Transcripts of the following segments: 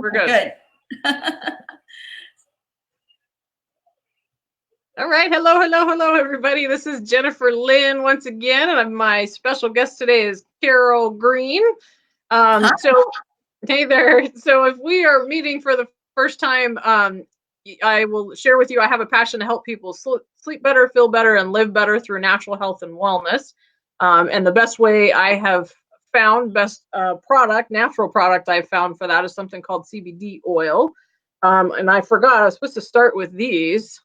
We're good. Good. All right. Hello, everybody. This is Jennifer Lynn once again, and my special guest today is Carol Green. So, hey there. So, if we are meeting for the first time, I will share with you I have a passion to help people sleep better, feel better, and live better through natural health and wellness. And the best way I have found, natural product I've found for that is something called CBD oil. And I forgot, I was supposed to start with these.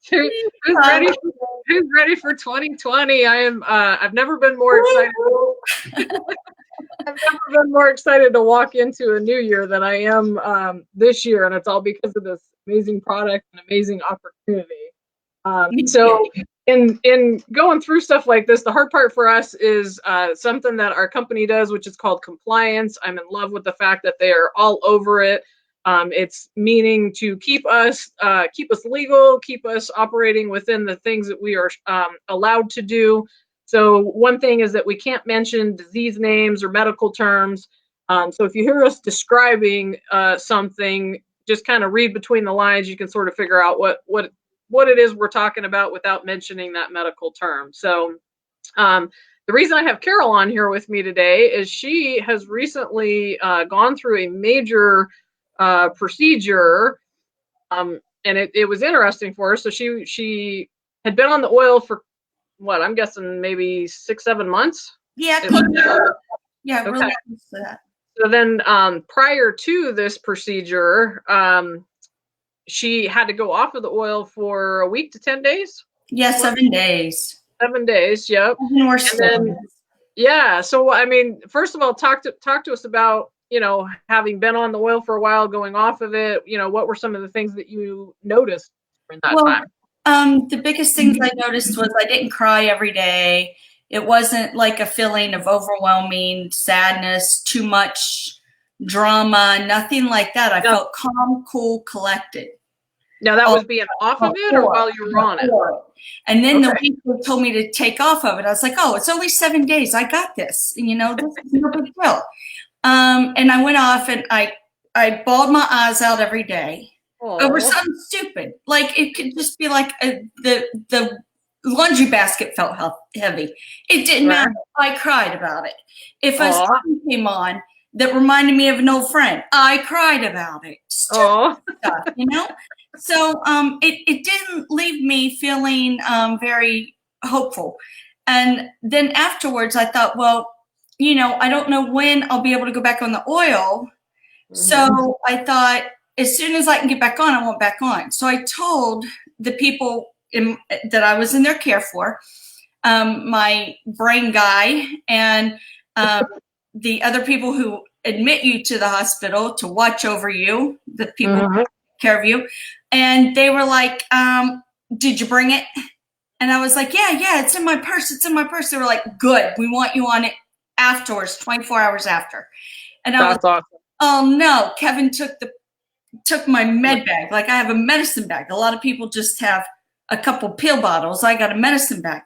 Who's ready for 2020? I've never been more excited. I've never been more excited to walk into a new year than I am this year, and it's all because of this amazing product and amazing opportunity. So in going through stuff like this, the hard part for us is something that our company does, which is called compliance. I'm in love with the fact that they are all over it. It's meaning to keep us legal, keep us operating within the things that we are allowed to do. So one thing is that we can't mention disease names or medical terms. So if you hear us describing something, just kind of read between the lines. You can sort of figure out what it is we're talking about without mentioning that medical term. So the reason I have Carol on here with me today is she has recently gone through a major procedure, and it was interesting for her. So she had been on the oil for what, I'm guessing maybe 6-7 months. Yeah, okay. Really close to that. So then prior to this procedure, she had to go off of the oil for a week to 10 days. Yeah, 7 days. 7 days, yep. And then, yeah. So I mean, first of all, talk to us about, having been on the oil for a while, going off of it. What were some of the things that you noticed during that time? The biggest things I noticed was I didn't cry every day. It wasn't like a feeling of overwhelming sadness, too much drama, nothing like that. I felt calm, cool, collected. Now that was being off of it or while you were on it? And then the week they told me to take off of it, I was like, oh, it's only 7 days. I got this. This is no big deal. And I went off and I bawled my eyes out every day. Over something stupid. Like it could just be like the laundry basket felt heavy. It didn't matter. I cried about it. If a song came on that reminded me of an old friend, I cried about it. Stupid stuff, So it didn't leave me feeling very hopeful. And then afterwards I thought, well, I don't know when I'll be able to go back on the oil. Mm-hmm. So I thought, as soon as I can get back on, I want back on. So I told the people that I was in their care for, my brain guy and the other people who admit you to the hospital to watch over you, the people who take care of you. And they were like, did you bring it? And I was like, yeah, it's in my purse. It's in my purse. They were like, good. We want you on it afterwards, 24 hours after. And I was like, oh no, Kevin took my med bag. Like I have a medicine bag. A lot of people just have a couple pill bottles. I got a medicine bag.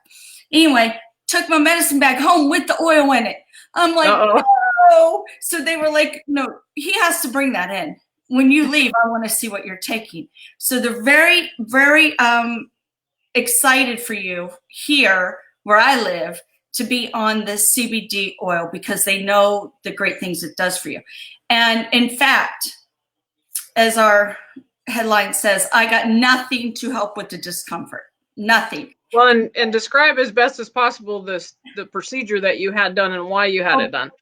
Anyway, took my medicine bag home with the oil in it. I'm like, no. So they were like, no, he has to bring that in. When you leave, I want to see what you're taking. So they're very, very excited for you here where I live to be on this CBD oil because they know the great things it does for you. And in fact, as our headline says, I got nothing to help with the discomfort. Nothing. Well, and describe as best as possible the procedure that you had done and why you had it done.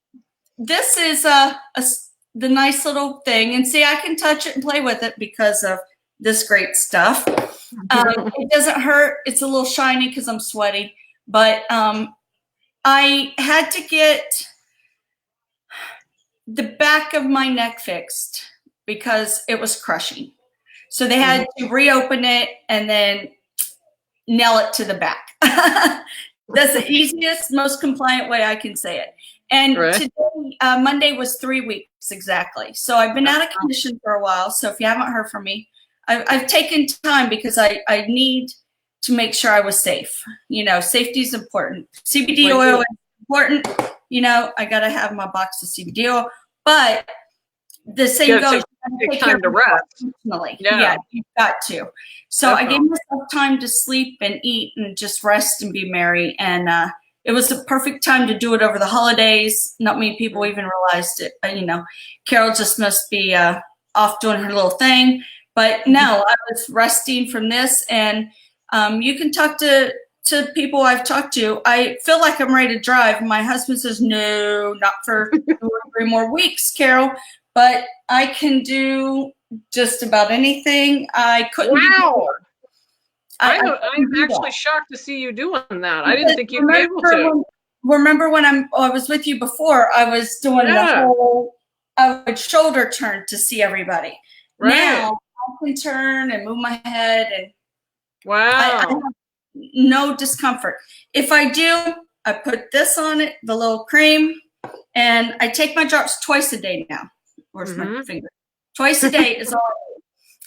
This is the nice little thing. And see, I can touch it and play with it because of this great stuff. It doesn't hurt. It's a little shiny because I'm sweaty. But I had to get the back of my neck fixed because it was crushing. So they had to reopen it and then nail it to the back. That's the easiest, most compliant way I can say it. And today, Monday was 3 weeks exactly. So I've been out of commission for a while. So if you haven't heard from me, I've taken time because I need to make sure I was safe. Safety is important. CBD oil is important. I got to have my box of CBD oil. But the saying goes, take time to rest. Yeah, you've got to. So I gave myself time to sleep and eat and just rest and be merry. And it was a perfect time to do it over the holidays. Not many people even realized it. But, Carol just must be off doing her little thing. But no, I was resting from this. And you can talk to people I've talked to. I feel like I'm ready to drive. My husband says, no, not for 2 or 3 more weeks, Carol. But I can do just about anything. I couldn't. Wow. I'm actually shocked to see you doing that. I didn't think you'd be able to. Remember when I was with you before, I was doing the whole, I would shoulder turn to see everybody. Right. Now I can turn and move my head, and I have no discomfort. If I do, I put this on it, the little cream, and I take my drops twice a day now. Where's my finger? Twice a day is all I do.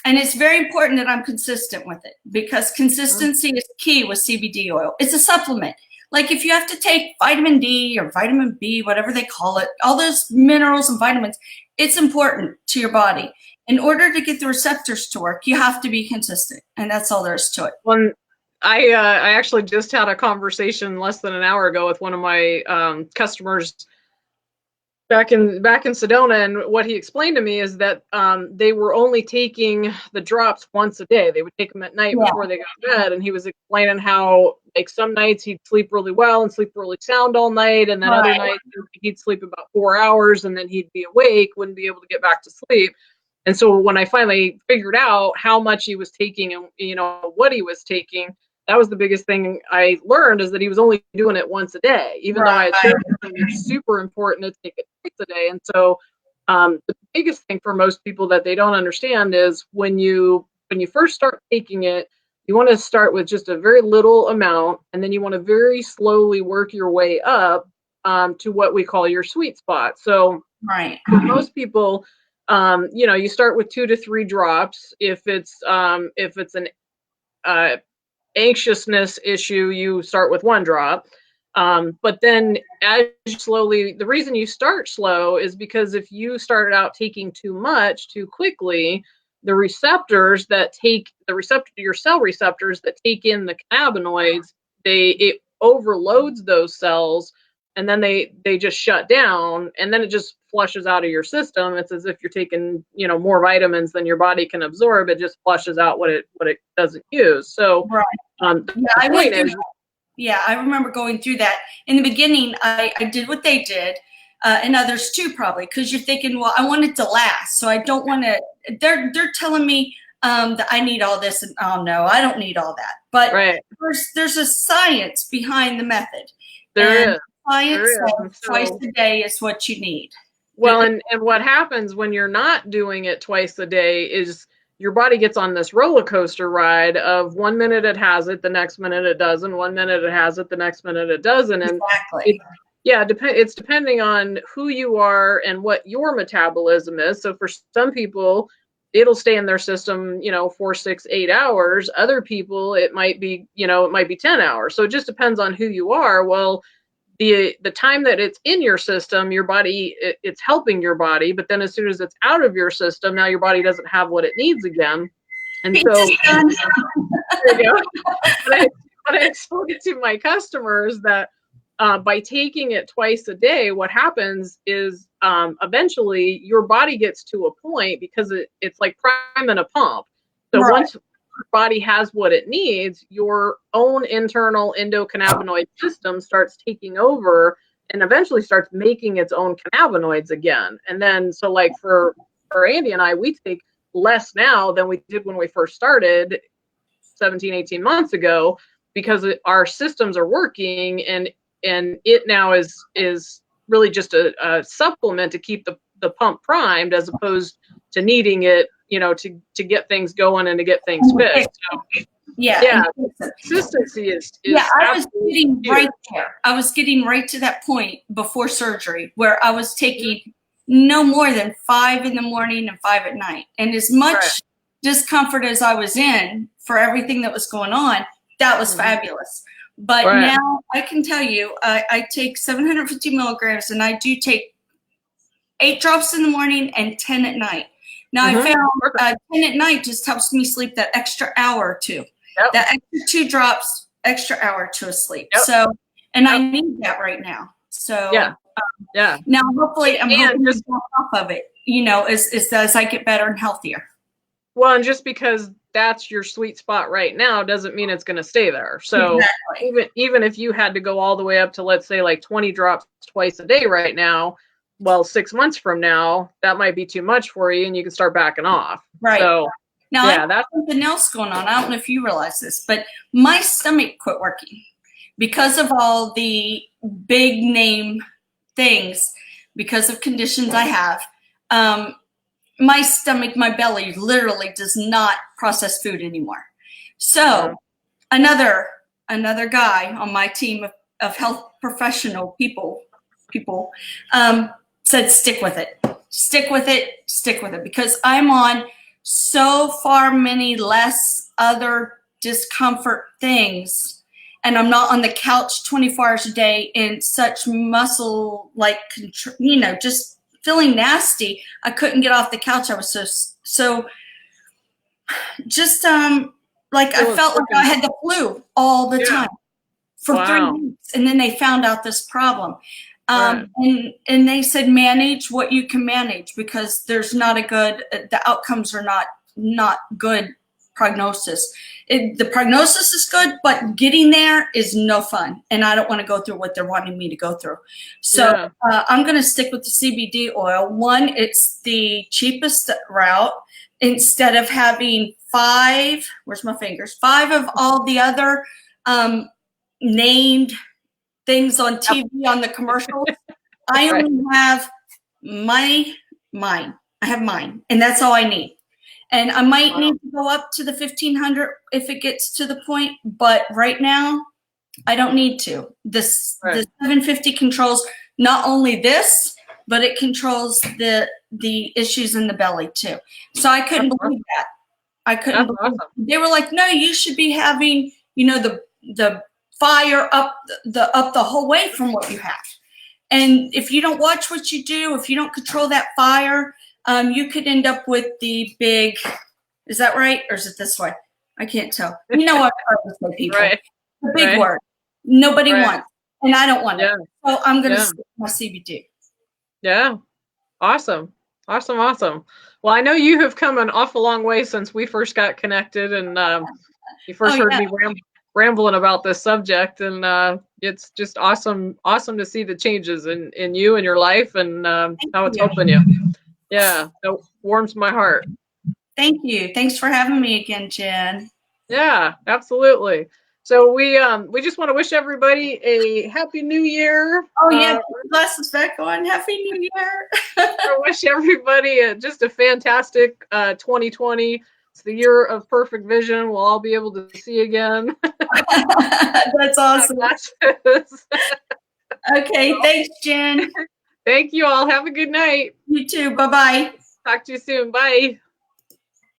And it's very important that I'm consistent with it, because consistency is key with CBD oil. It's a supplement. Like if you have to take vitamin D or vitamin B, whatever they call it, all those minerals and vitamins, it's important to your body. In order to get the receptors to work, you have to be consistent. And that's all there is to it. Well, I actually just had a conversation less than an hour ago with one of my customers back in Sedona, and what he explained to me is that they were only taking the drops once a day. They would take them at night before they got to bed, and he was explaining how, like, some nights he'd sleep really well and sleep really sound all night, and then other nights he'd sleep about 4 hours, and then he'd be awake, wouldn't be able to get back to sleep. And so when I finally figured out how much he was taking and what he was taking, that was the biggest thing I learned, is that he was only doing it once a day, even though I said it's super important to take it twice a day. And so the biggest thing for most people that they don't understand is when you first start taking it, you want to start with just a very little amount, and then you want to very slowly work your way up to what we call your sweet spot. So for most people, you start with 2 to 3 drops. If it's an anxiousness issue, you start with 1 drop. But then as you slowly, the reason you start slow is because if you started out taking too much too quickly, your cell receptors that take in the cannabinoids, it overloads those cells, and then they just shut down, and then it just flushes out of your system. It's as if you're taking more vitamins than your body can absorb. It just flushes out what it doesn't use. So I remember going through that. In the beginning, I did what they did, and others too, probably, because you're thinking, well, I want it to last, so I don't want to. They're telling me that I need all this, and oh no, I don't need all that. But there's a science behind the method. There is. Science says twice a day is what you need. Well, and what happens when you're not doing it twice a day is your body gets on this roller coaster ride of 1 minute it has it, the next minute it doesn't, 1 minute it has it, the next minute it doesn't. And it's depending on who you are and what your metabolism is. So for some people, it'll stay in their system, 4, 6, 8 hours. Other people, it might be 10 hours. So it just depends on who you are. Well, the time that it's in your system, your body, it's helping your body, but then as soon as it's out of your system, now your body doesn't have what it needs again. And so there you go. But I explain it to my customers that by taking it twice a day, what happens is eventually your body gets to a point, because it's like priming a pump. So once your body has what it needs, your own internal endocannabinoid system starts taking over and eventually starts making its own cannabinoids again. And then, so like for Andy and I, we take less now than we did when we first started 17, 18 months ago, because our systems are working, and it now is really just a supplement to keep the pump primed, as opposed to needing it, to get things going and to get things fixed. So, consistency is I was getting right there. I was getting right to that point before surgery where I was taking no more than 5 in the morning and 5 at night. And as much discomfort as I was in for everything that was going on, that was fabulous. But now I can tell you, I take 750 milligrams, and I do take 8 drops in the morning and 10 at night. Now I found 10 at night just helps me sleep that extra hour or two. Yep. That extra 2 drops, extra hour or two of sleep. Yep. So, and I need that right now. So yeah. Now hopefully I'm hoping to go off of it, you know, as I get better and healthier. Well, and just because that's your sweet spot right now doesn't mean it's going to stay there. So even if you had to go all the way up to, let's say, like 20 drops twice a day right now, well, 6 months from now, that might be too much for you and you can start backing off. Right. So now, I have something else going on. I don't know if you realize this, but my stomach quit working because of all the big name things, because of conditions I have. My stomach, my belly literally does not process food anymore. So another guy on my team of health professional people said, stick with it, because I'm on so far many less other discomfort things, and I'm not on the couch 24 hours a day in such muscle, like, you know, just feeling nasty. I couldn't get off the couch. I was so just like I felt like I had the flu all the time for 3 weeks, and then they found out this problem. And they said, manage what you can manage, because there's not a good, the outcomes are not good prognosis. The prognosis is good, but getting there is no fun. And I don't want to go through what they're wanting me to go through. So I'm going to stick with the CBD oil. One, it's the cheapest route. Instead of having 5 of all the other named things on TV on the commercials. I only have mine. I have mine, and that's all I need. And I might need to go up to the 1500 if it gets to the point, but right now I don't need to. The 750 controls not only this, but it controls the issues in the belly too. So I couldn't believe that. I couldn't believe it. They were like, no, you should be having, you know, the fire up the whole way from what you have. And if you don't watch what you do, if you don't control that fire, you could end up with the big, is that right? Or is it this way? I can't tell. You know what I say, people. The big word. Nobody wants. And I don't want it. So I'm going to stick my CBD. Yeah. Awesome. Well, I know you have come an awful long way since we first got connected, and you first heard me rambling about this subject, and it's just awesome to see the changes in you and your life, and how it's helping you. Yeah, it warms my heart. Thank you. Thanks for having me again, Jen. Yeah, absolutely. So we just want to wish everybody a happy new year. Oh yeah, glasses back on. Happy New Year. I wish everybody just a fantastic 2020. It's the year of perfect vision. We'll all be able to see again. That's awesome. Okay, thanks, Jen. Thank you all. Have a good night. You too. Bye-bye. Talk to you soon. Bye.